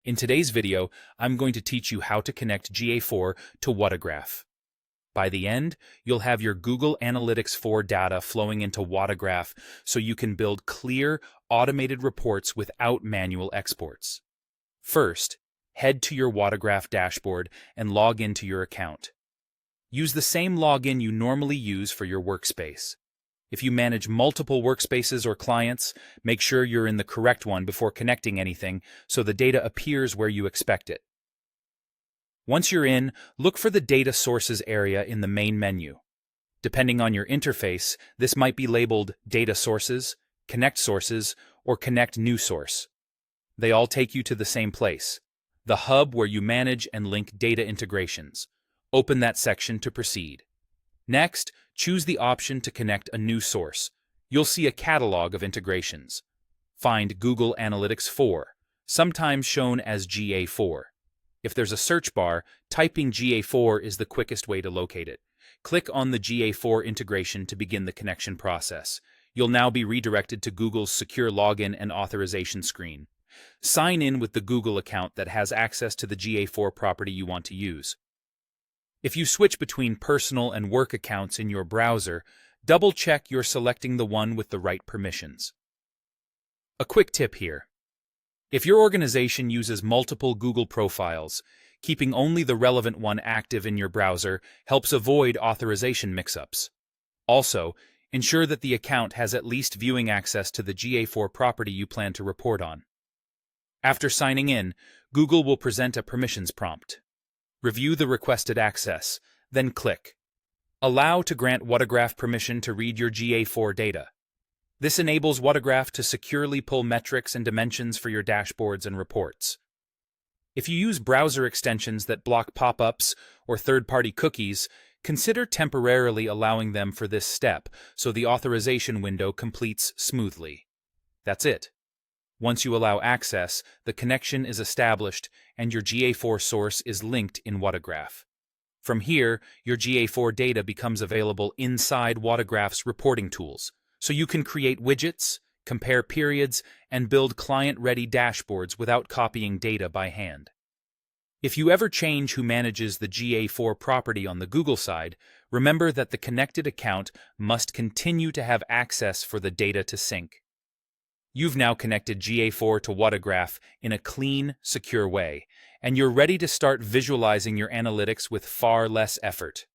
In today's video, I'm going to teach you how to connect GA4 to Whatagraph. By the end, you'll have your Google Analytics 4 data flowing into Whatagraph so you can build clear, automated reports without manual exports. First, head to your Whatagraph dashboard and log into your account. Use the same login you normally use for your workspace. If you manage multiple workspaces or clients, make sure you're in the correct one before connecting anything so the data appears where you expect it. Once you're in, look for the Data Sources area in the main menu. Depending on your interface, this might be labeled Data Sources, Connect Sources, or Connect New Source. They all take you to the same place, the hub where you manage and link data integrations. Open that section to proceed. Next, choose the option to connect a new source. You'll see a catalog of integrations. Find Google Analytics 4, sometimes shown as GA4. If there's a search bar, typing GA4 is the quickest way to locate it. Click on the GA4 integration to begin the connection process. You'll now be redirected to Google's secure login and authorization screen. Sign in with the Google account that has access to the GA4 property you want to use. If you switch between personal and work accounts in your browser, double-check you're selecting the one with the right permissions. A quick tip here. If your organization uses multiple Google profiles, keeping only the relevant one active in your browser helps avoid authorization mix-ups. Also, ensure that the account has at least viewing access to the GA4 property you plan to report on. After signing in, Google will present a permissions prompt. Review the requested access, then click Allow to grant Whatagraph permission to read your GA4 data. This enables Whatagraph to securely pull metrics and dimensions for your dashboards and reports. If you use browser extensions that block pop-ups or third-party cookies, consider temporarily allowing them for this step so the authorization window completes smoothly. That's it. Once you allow access, the connection is established and your GA4 source is linked in Whatagraph. From here, your GA4 data becomes available inside Whatagraph's reporting tools, so you can create widgets, compare periods, and build client-ready dashboards without copying data by hand. If you ever change who manages the GA4 property on the Google side, remember that the connected account must continue to have access for the data to sync. You've now connected GA4 to Whatagraph in a clean, secure way, and you're ready to start visualizing your analytics with far less effort.